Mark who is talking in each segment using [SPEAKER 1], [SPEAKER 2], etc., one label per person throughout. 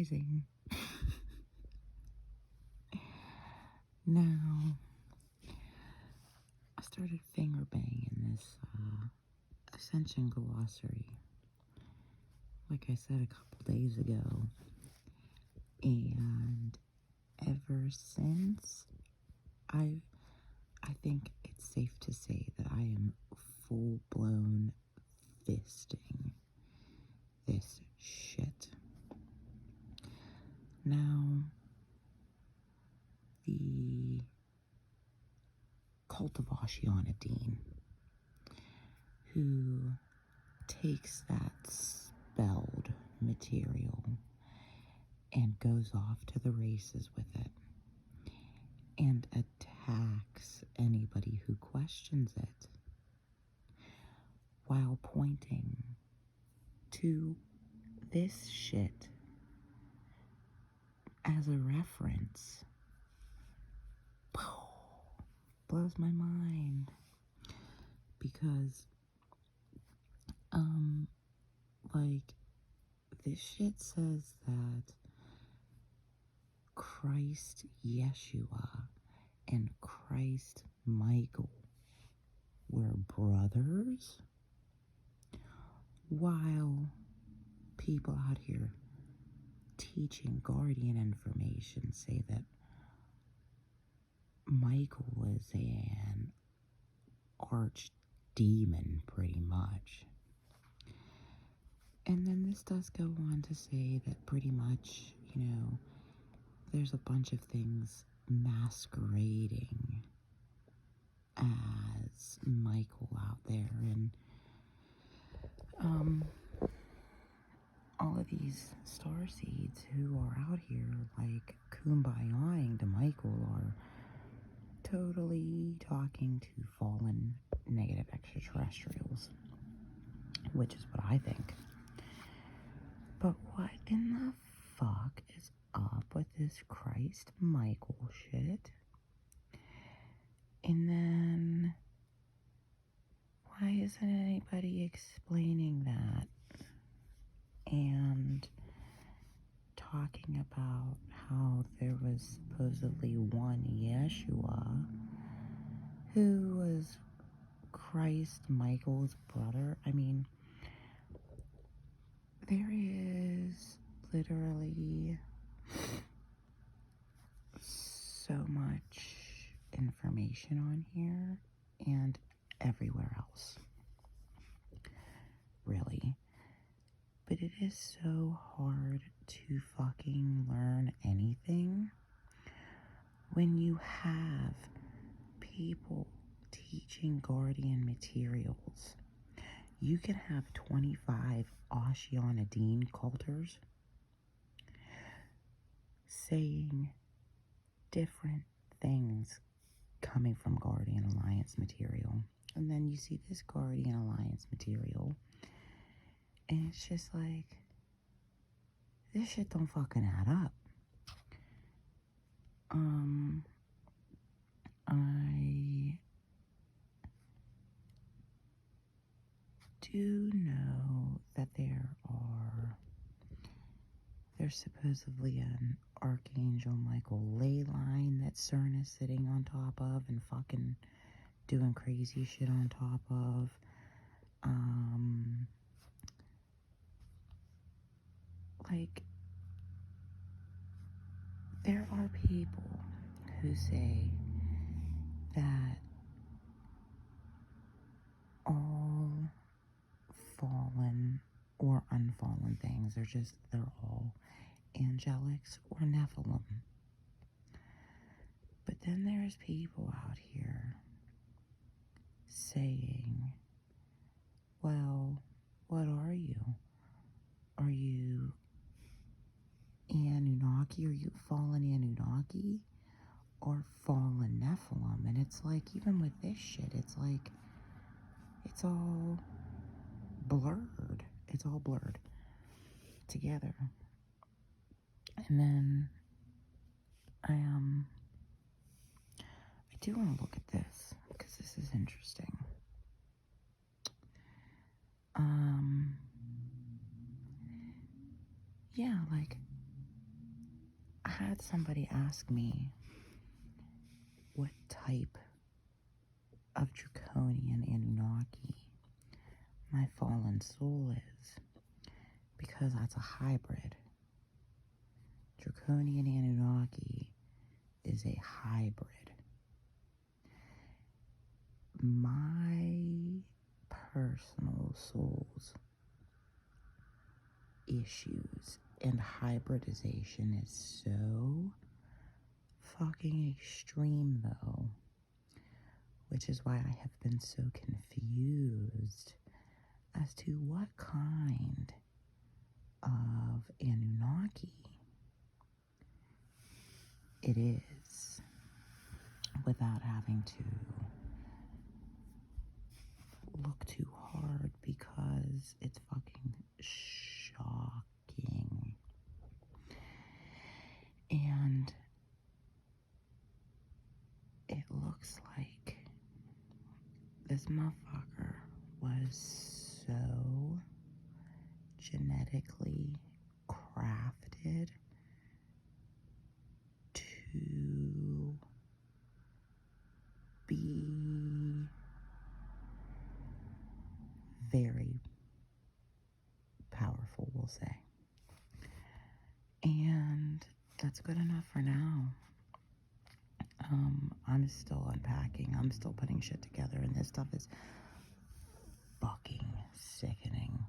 [SPEAKER 1] rising. Now, I started finger banging this Ascension Glossary, like I said a couple days ago, and ever since, I think it's safe to say that I am full-blown fisting this shit. Now, the cult of Ascension, who takes that spelled material and goes off to the races with it and attacks anybody who questions it while pointing to this shit as a reference. Blows my mind, because like, this shit says that Christ Yeshua and Christ Michael were brothers, while people out here teaching guardian information say that Michael was an archdemon, pretty much. And then this does go on to say that pretty much, there's a bunch of things masquerading as Michael out there, and all of these starseeds who are out here like kumbayaing to Michael are totally talking to fallen negative extraterrestrials, which is what I think. But what in the fuck is up with this Christ Michael shit? And then, why isn't anybody explaining that and talking about how there was supposedly one Yeshua who was Christ Michael's brother? I mean, there is literally so much information on here and everywhere else, really. But it is so hard to fucking learn anything when you have people teaching guardian materials. You can have 25 Ascension culters saying different things coming from Guardian Alliance material. And then you see this Guardian Alliance material, and it's just like, this shit don't fucking add up. I do know that there's supposedly an Archangel Michael ley line that CERN is sitting on top of and fucking doing crazy shit on top of. Like, there are people who say that all fallen or unfallen things they're all angelics or Nephilim. But then there's people out here saying, well, what are you? Are you Anunnaki? Are you fallen Anunnaki or fallen Nephilim? And it's like, even with this shit, it's like, it's all blurred. It's all blurred together. And then I do want to look at this because this is interesting. Yeah, like, had somebody ask me what type of draconian Anunnaki my fallen soul is, because that's a hybrid. Draconian Anunnaki is a hybrid. My personal soul's issues and hybridization is so fucking extreme, though, which is why I have been so confused as to what kind of Anunnaki it is, without having to look too hard, because it's fucking shocking. And it looks like this motherfucker was so genetically crafted to be very powerful, we'll say. And that's good enough for now. I'm still unpacking. I'm still putting shit together, and this stuff is fucking sickening.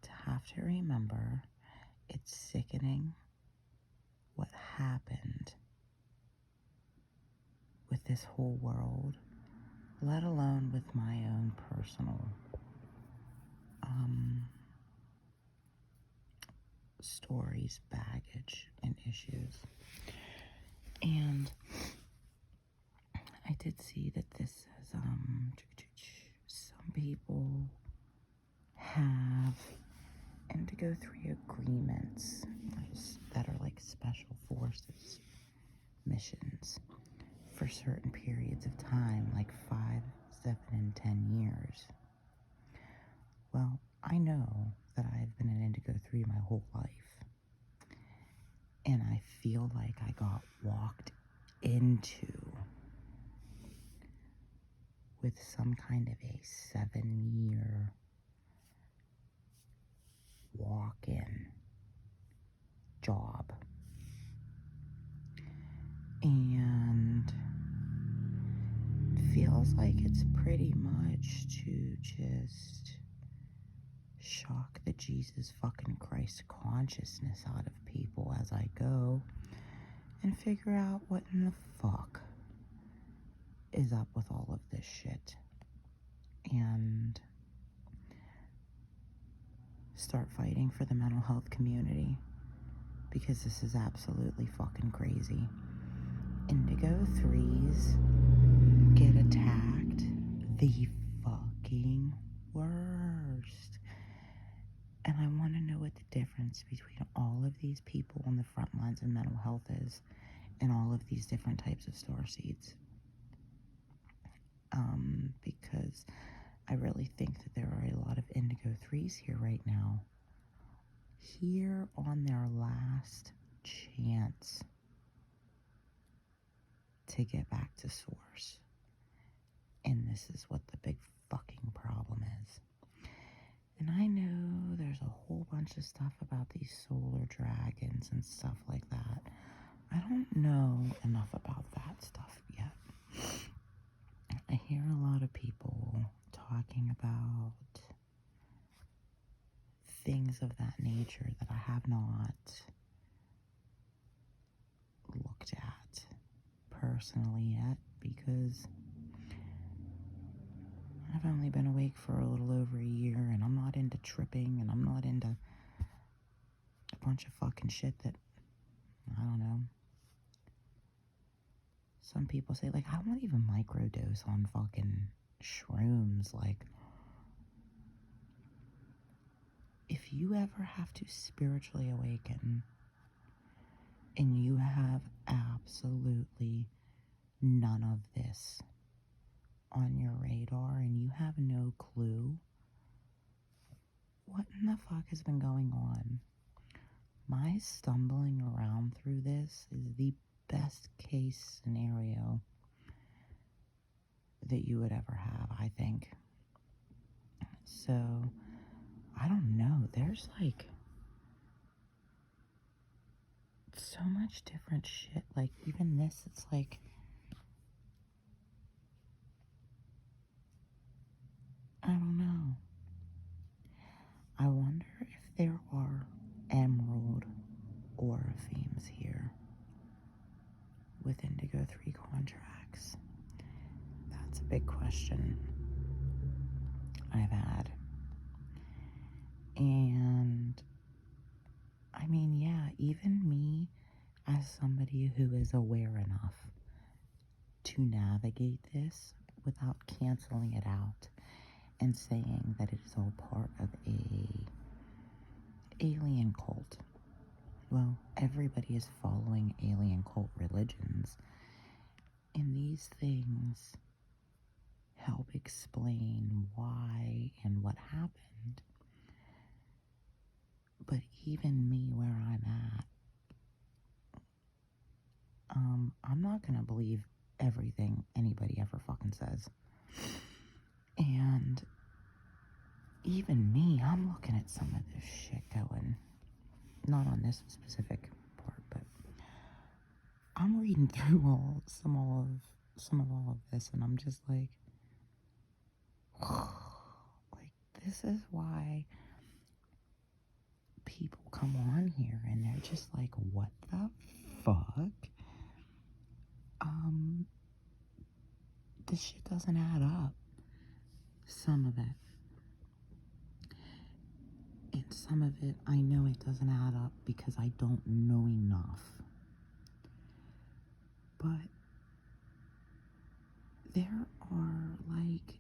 [SPEAKER 1] To have to remember, it's sickening what happened with this whole world, let alone with my own personal stories, baggage, and issues. And I did see that this says some people have Indigo 3 agreements that are like special forces missions for certain periods of time, like 5, 7, and 10 years. Well, I know that I've been an Indigo 3 my whole life, and I feel like I got walked into with some kind of a 7-year walk-in job. And it feels like it's pretty much to just shock the Jesus fucking Christ consciousness out of people as I go and figure out what in the fuck is up with all of this shit, and start fighting for the mental health community, because this is absolutely fucking crazy. Indigo 3s get attacked the fucking worst. And I want to know what the difference between all of these people on the front lines of mental health is, and all of these different types of starseeds. Because I really think that there are a lot of Indigo 3s here right now, here on their last chance to get back to source. And this is what the big fucking problem is. And I know there's a whole bunch of stuff about these solar dragons and stuff like that. I don't know enough about that stuff yet. I hear a lot of people talking about things of that nature that I have not looked at personally yet, because I've only been awake for a little over a year, and I'm not into tripping, and I'm not into a bunch of fucking shit that, I don't know. Some people say, like, I won't even microdose on fucking shrooms. Like, if you ever have to spiritually awaken and you have absolutely none of this on your radar and you have no clue what in the fuck has been going on, My stumbling around through this is the best case scenario that you would ever have, I think. So, I don't know. There's like so much different shit. Like, even this, it's like, I don't know. I wonder if there are emerald aura themes here with Indigo 3 contracts. That's a big question I've had. And I mean, yeah, even me as somebody who is aware enough to navigate this without canceling it out and saying that it is all part of a alien cult. Well, everybody is following alien cult religions, and these things help explain why and what happened. But even me, where I'm at, I'm not gonna believe everything anybody ever fucking says. And even me, I'm looking at some of this shit going, not on this specific part, but I'm reading through some of all of this, and I'm just like, this is why people come on here and they're just like, what the fuck? This shit doesn't add up. Some of it. And some of it, I know it doesn't add up because I don't know enough. But there are, like,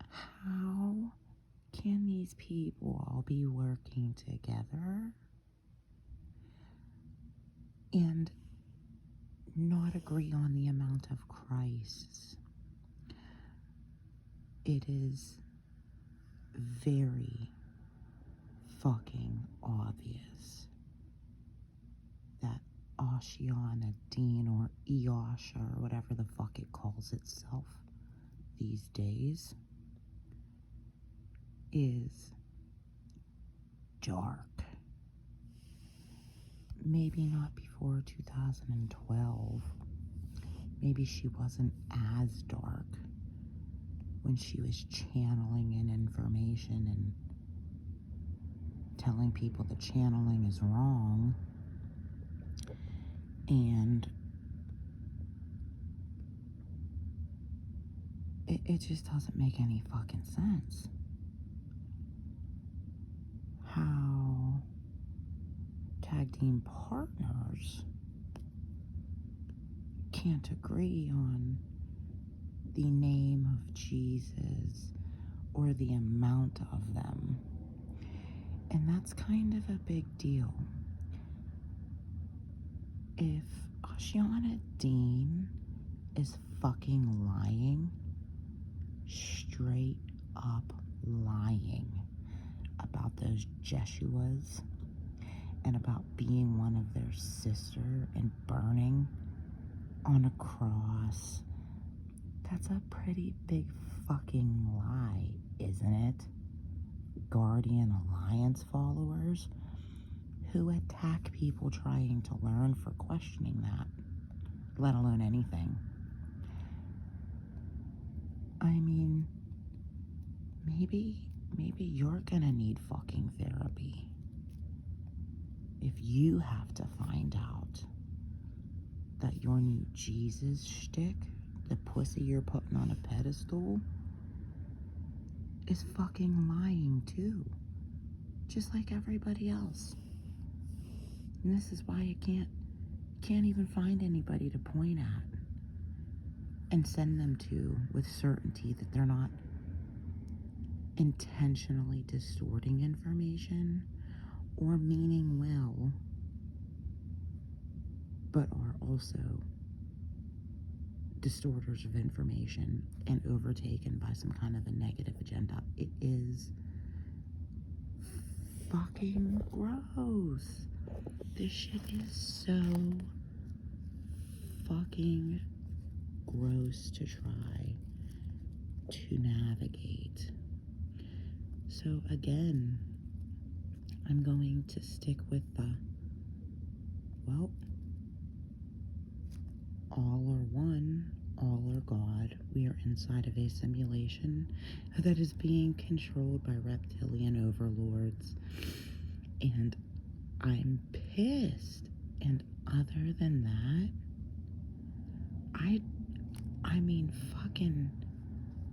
[SPEAKER 1] how can these people all be working together and not agree on the amount of Christs? It is very fucking obvious that Oceana Dean, or Eosha, or whatever the fuck it calls itself these days, is dark. Maybe not before 2012. Maybe she wasn't as dark when she was channeling in information and telling people that channeling is wrong. And it just doesn't make any fucking sense. How tag team partners can't agree on the name of Jesus or the amount of them. And that's kind of a big deal. If Oceana Dean is fucking lying, straight up lying about those Jeshuas and about being one of their sister and burning on a cross, that's a pretty big fucking lie, isn't it? Guardian Alliance followers who attack people trying to learn for questioning that, let alone anything. I mean, maybe you're gonna need fucking therapy if you have to find out that your new Jesus shtick, the pussy you're putting on a pedestal, is fucking lying too, just like everybody else. And this is why you can't even find anybody to point at and send them to with certainty that they're not intentionally distorting information or meaning well, but are also distorters of information and overtaken by some kind of a negative agenda. It is fucking gross. This shit is so fucking gross to try to navigate. So again, I'm going to stick with the, well, all are one, all are God. We are inside of a simulation that is being controlled by reptilian overlords. And I'm pissed. And other than that, I mean, fucking,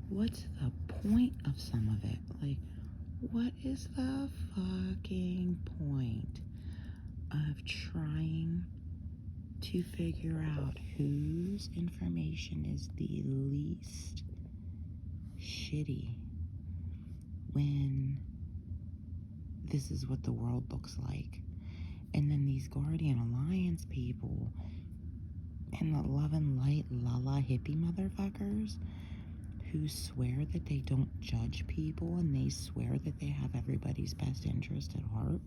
[SPEAKER 1] what's the point of some of it? Like, what is the fucking point of trying to figure out whose information is the least shitty when this is what the world looks like? And then these Guardian Alliance people and the love and light lala hippie motherfuckers who swear that they don't judge people and they swear that they have everybody's best interest at heart.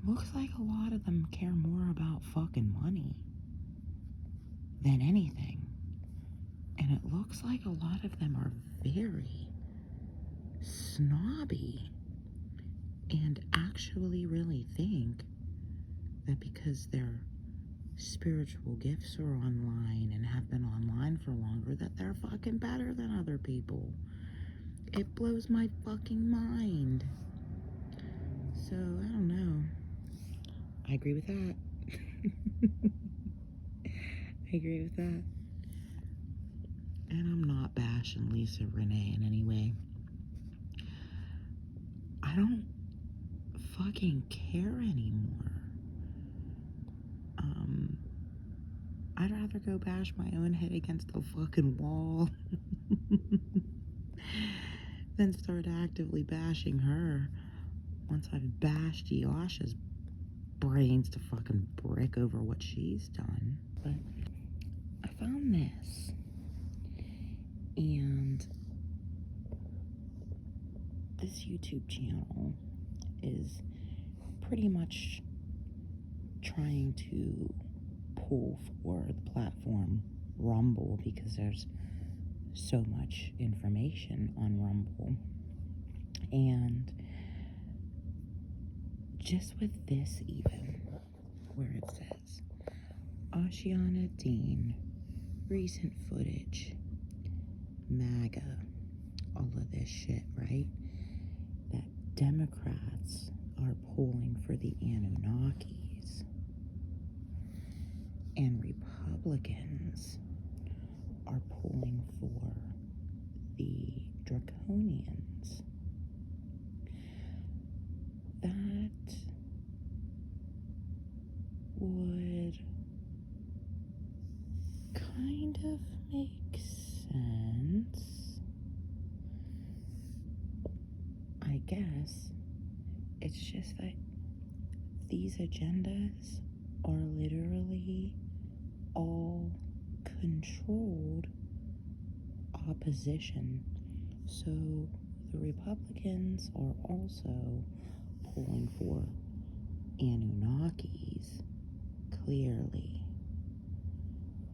[SPEAKER 1] Looks like a lot of them care more about fucking money than anything. And it looks like a lot of them are very snobby and actually really think that because their spiritual gifts are online and have been online for longer, that they're fucking better than other people. It blows my fucking mind. So, I don't know. I agree with that. I agree with that. And I'm not bashing Lisa Renee in any way. I don't fucking care anymore. I'd rather go bash my own head against the fucking wall than start actively bashing her once I've bashed Yasha's brains to fucking brick over what she's done. But I found this, and this YouTube channel is pretty much trying to pull for the platform Rumble because there's so much information on Rumble. And just with this even, where it says Ashiana Dean, recent footage, MAGA, all of this shit, right? That Democrats are polling for the Anunnakis and Republicans are polling for the Draconians. That would kind of make sense, I guess. It's just that these agendas are literally all controlled opposition. So the Republicans are also pulling for Anunnakis, clearly,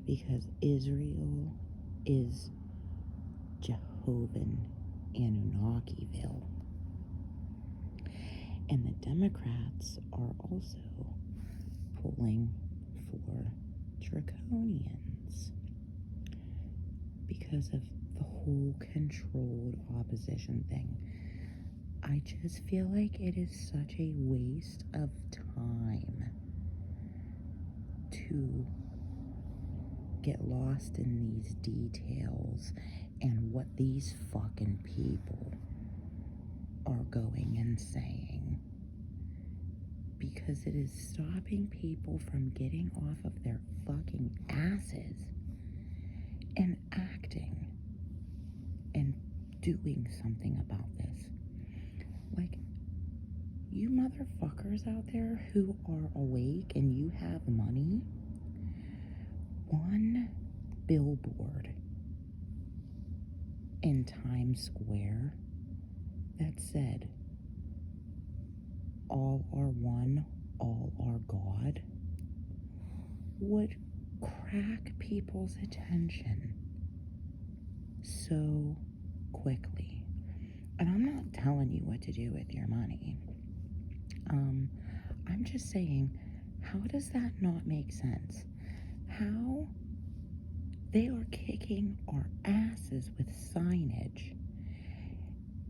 [SPEAKER 1] because Israel is Jehovah Anunnakiville. And the Democrats are also pulling for Draconians because of the whole controlled opposition thing. I just feel like it is such a waste of time to get lost in these details and what these fucking people are going and saying, because it is stopping people from getting off of their fucking asses and acting and doing something about this. Like, you motherfuckers out there who are awake and you have money, one billboard in Times Square that said all are one, all are God, would crack people's attention so quickly. And I'm not telling you what to do with your money. I'm just saying, how does that not make sense? How they are kicking our asses with signage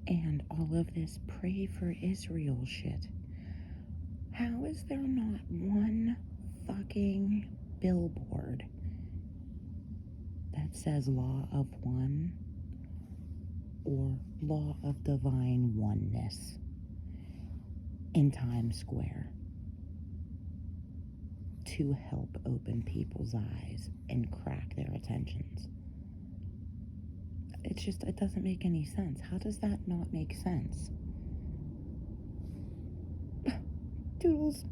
[SPEAKER 1] and all of this pray for Israel shit. How is there not one fucking billboard that says law of one or law of divine oneness in Times Square to help open people's eyes and crack their attentions? It doesn't make any sense. How does that not make sense? Doodles.